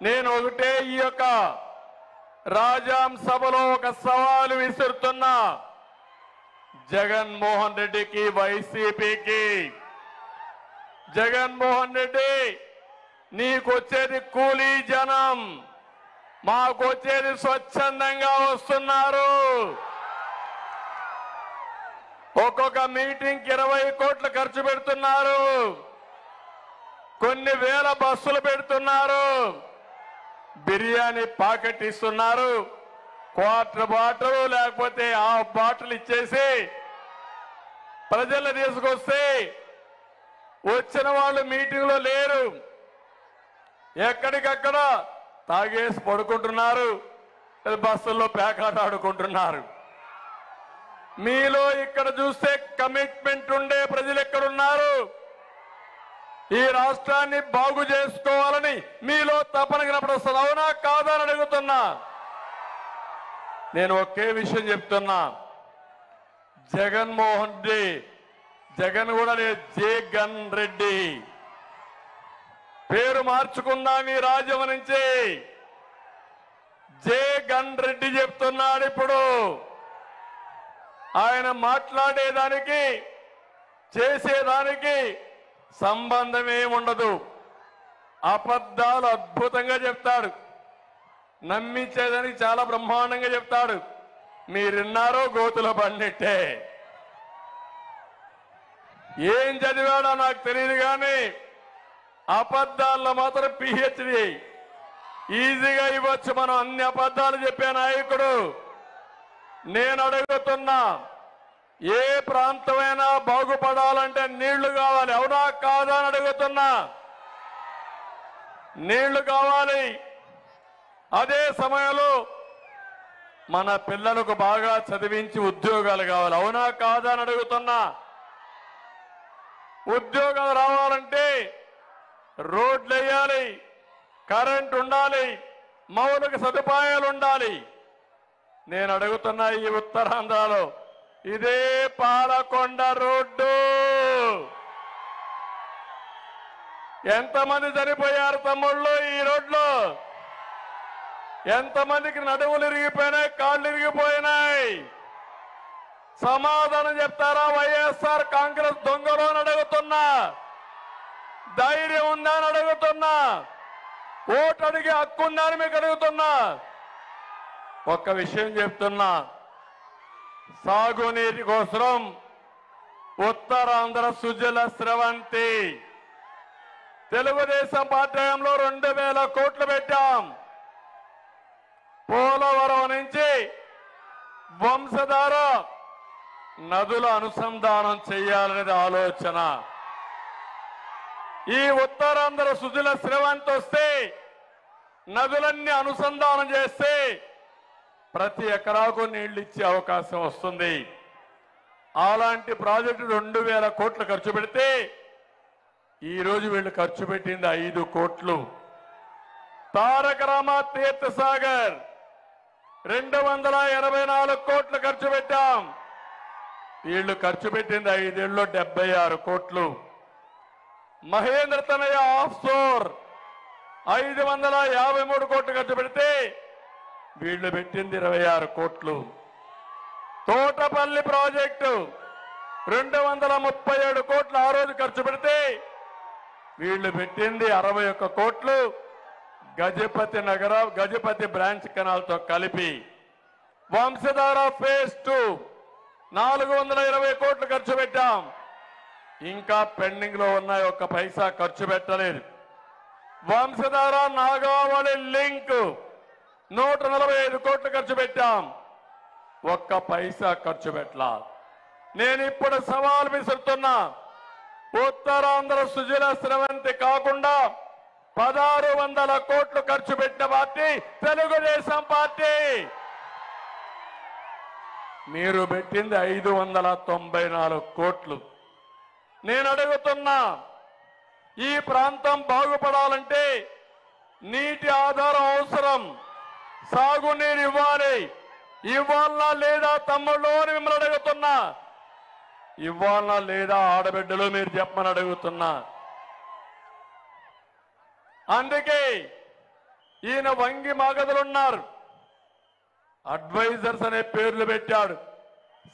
నేను ఒకటే ఈ యొక్క రాజాం సభలో ఒక సవాలు విసురుతున్నా. జగన్మోహన్ రెడ్డికి, వైసీపీకి. జగన్మోహన్ రెడ్డి, నీకొచ్చేది కూలీ జనం, మాకొచ్చేది స్వచ్ఛందంగా వస్తున్నారు. ఒక్కొక్క మీటింగ్ 20 కోట్లు ఖర్చు పెడుతున్నారు. కొన్ని వేల బస్సులు పెడుతున్నారు. బిర్యానీ పాకెట్ ఇస్తున్నారు. క్వార్టర్ బాటిల్ లేకపోతే హాఫ్ బాటిల్ ఇచ్చేసి ప్రజలు తీసుకొస్తే వచ్చిన వాళ్ళు మీటింగ్ లో లేరు. ఎక్కడికక్కడ తాగేసి పడుకుంటున్నారు. బస్సుల్లో పేకాట ఆడుకుంటున్నారు. మీలో ఇక్కడ చూస్తే కమిట్మెంట్ ఉండే ప్రజలు ఎక్కడున్నారు? ఈ రాష్ట్రాన్ని బాగు చేసుకోవాలని మీలో తపన కనపడొస్తుంది. అవునా కాదా అని అడుగుతున్నా. నేను ఒకే విషయం చెప్తున్నా. జగన్మోహన్ రెడ్డి, జగన్ కూడా లేదు, జగన్ రెడ్డి పేరు మార్చుకుందాం ఈ రాజ్యం నుంచి. జగన్ రెడ్డి చెప్తున్నాడు. ఇప్పుడు ఆయన మాట్లాడేదానికి చేసేదానికి సంబంధం ఏముండదు. అబద్ధాలు అద్భుతంగా చెప్తాడు. నమ్మించేదానికి చాలా బ్రహ్మాండంగా చెప్తాడు. మీరున్నారో గోతులో పడినట్టే. ఏం చదివాడో నాకు తెలియదు కానీ అబద్ధాల్లో మాత్రం పిహెచ్డి ఈజీగా ఇవ్వచ్చు. మనం అన్ని అబద్ధాలు చెప్పే నాయకుడు. నేను అడుగుతున్నా, ఏ ప్రాంతమైనా బాగుపడాలంటే నీళ్లు కావాలి. అవునా కాదా అని అడుగుతున్నా. నీళ్లు కావాలి. అదే సమయంలో మన పిల్లలకు బాగా చదివించి ఉద్యోగాలు కావాలి. అవునా కాదా అని అడుగుతున్నా. ఉద్యోగాలు రావాలంటే రోడ్లు వేయాలి, కరెంట్ ఉండాలి, మౌలిక సదుపాయాలు ఉండాలి. నేను అడుగుతున్నా, ఈ ఉత్తరాంధ్రలో ఇదే పాలకొండ రోడ్డు ఎంతమంది చనిపోయారు తమ్ముళ్ళు? ఈ రోడ్లో ఎంతమందికి నడుములు ఇరిగిపోయినాయి, కాళ్ళు ఇరిగిపోయినాయి? సమాధానం చెప్తారా వైఎస్ఆర్ కాంగ్రెస్ దొంగలు అని అడుగుతున్నా. ధైర్యం ఉందా అని అడుగుతున్నా. ఓటు అడిగే హక్కు ఉందా అని మీకు అడుగుతున్నా. ఒక్క విషయం చెప్తున్నా. సాగునీటి కోసం ఉత్తరాంధ్ర సుజల స్రవంతి తెలుగుదేశం పార్టీలో 2000 కోట్లు పెట్టాం. పోలవరం నుంచి వంశధార నదుల అనుసంధానం చేయాలనేది ఆలోచన. ఈ ఉత్తరాంధ్ర సుజల స్రవంతి వస్తే నదులన్నీ అనుసంధానం చేస్తే ప్రతి ఎకరాకు నీళ్లు ఇచ్చే అవకాశం వస్తుంది. అలాంటి ప్రాజెక్టు 2000 కోట్లు ఖర్చు పెడితే ఈ రోజు వీళ్ళు ఖర్చు పెట్టింది 5 కోట్లు. తారక రామ తీర్థ సాగర్ 284 కోట్లు ఖర్చు పెట్టాం. వీళ్ళు ఖర్చు పెట్టింది 5 ఏళ్లలో 76 కోట్లు. మహేంద్ర తనయ ఆఫ్ షోర్ 553 కోట్లు ఖర్చు పెడితే వీళ్ళు పెట్టింది 26 కోట్లు. తోటపల్లి ప్రాజెక్టు 237 కోట్లు ఆ రోజు ఖర్చు పెడితే వీళ్ళు పెట్టింది 61 కోట్లు. గజపతి నగర, గజపతి బ్రాంచ్ కెనాల్తో కలిపి వంశధార ఫేజ్ 2 420 కోట్లు ఖర్చు పెట్టాం. ఇంకా పెండింగ్ లో ఉన్నాయి, ఒక్క పైసా ఖర్చు పెట్టలేదు. వంశధార నాగావళి లింక్ 145 కోట్లు ఖర్చు పెట్టాం. ఒక్క పైసా ఖర్చు పెట్టలా. నేను ఇప్పుడు సవాల్ విసురుతున్నా. ఉత్తరాంధ్ర సుజల స్రవంతి కాకుండా 1600 కోట్లు ఖర్చు పెట్టిన పార్టీ తెలుగుదేశం పార్టీ. మీరు పెట్టింది 594 కోట్లు. నేను అడుగుతున్నా, ఈ ప్రాంతం బాగుపడాలంటే నీటి ఆధారం అవసరం. సాగునీరు ఇవ్వాలి. ఇవ్వాలా లేదా తమ్ముళ్ళు అని మిమ్మల్ని అడుగుతున్నా. ఇవ్వాలా లేదా ఆడబిడ్డలు మీరు చెప్పమని అడుగుతున్నా. అందుకే ఈయన వంగి మాగదులున్నారు. అడ్వైజర్స్ అనే పేర్లు పెట్టాడు.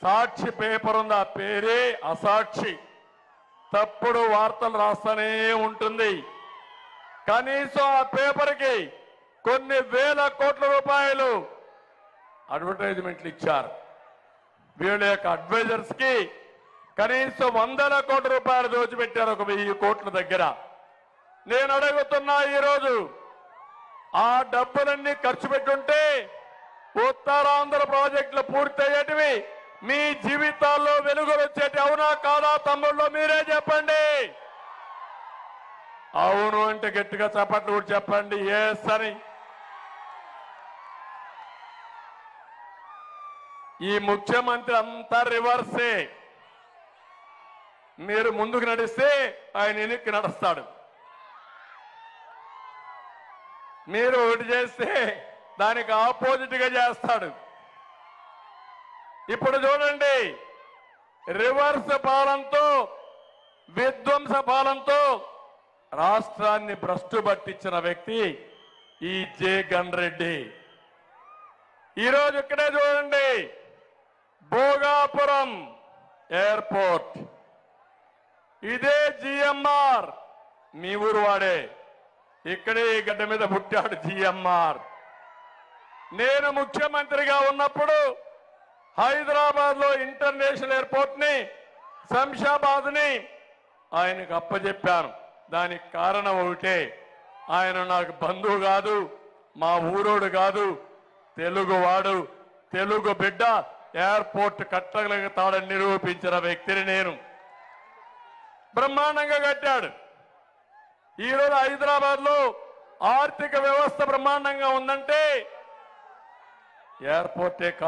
సాక్షి పేపర్ ఉంది, ఆ పేరే అసాక్షి. తప్పుడు వార్తలు రాస్తూనే ఉంటుంది. కనీసం ఆ పేపర్కి కొన్ని వేల కోట్ల రూపాయలు అడ్వర్టైజ్మెంట్లు ఇచ్చారు. వీళ్ళ యొక్క అడ్వైజర్స్ కి కనీసం వందల కోట్ల రూపాయలు దోచిపెట్టారు, 1000 కోట్ల దగ్గర. నేను అడుగుతున్నా, ఈరోజు ఆ డబ్బులన్నీ ఖర్చు పెట్టుంటే ఉత్తరాంధ్ర ప్రాజెక్టులు పూర్తయ్యేటివి, మీ జీవితాల్లో వెలుగులు వచ్చేటి. అవునా కాదా తమ్ముళ్ళు? మీరే చెప్పండి. అవును అంటే గట్టిగా చప్పట్లు కూడా చెప్పండి ఎస్ అని. ఈ ముఖ్యమంత్రి అంతా రివర్సే. మీరు ముందుకు నడిస్తే ఆయన వెనక్కి నడుస్తాడు. మీరు ఒకటి చేస్తే దానికి ఆపోజిట్ గా చేస్తాడు. ఇప్పుడు చూడండి, రివర్స్ పాలనతో, విధ్వంస పాలనతో రాష్ట్రాన్ని భ్రష్టు పట్టించిన వ్యక్తి ఈ జగన్ రెడ్డి. ఈరోజు ఇక్కడే చూడండి, భోగాపురం ఎయిర్పోర్ట్, ఇదే జిఎంఆర్, మీ ఊరు వాడే, ఇక్కడే ఈ గడ్డ మీద పుట్టాడు జిఎంఆర్. నేను ముఖ్యమంత్రిగా ఉన్నప్పుడు హైదరాబాద్ లో ఇంటర్నేషనల్ ఎయిర్పోర్ట్ ని, శంషాబాద్ ని ఆయనకు అప్పచెప్పాను. దానికి కారణం ఒకటే, ఆయన నాకు బంధువు కాదు, మా ఊరోడు కాదు, తెలుగువాడు, తెలుగు బిడ్డ, ఎయిర్పోర్ట్ కట్టగలుగుతాడని నిరూపించిన వ్యక్తిని నేను. బ్రహ్మాండంగా కట్టాడు. ఈరోజు హైదరాబాద్ లో ఆర్థిక వ్యవస్థ బ్రహ్మాండంగా ఉందంటే ఎయిర్పోర్టే కాదు.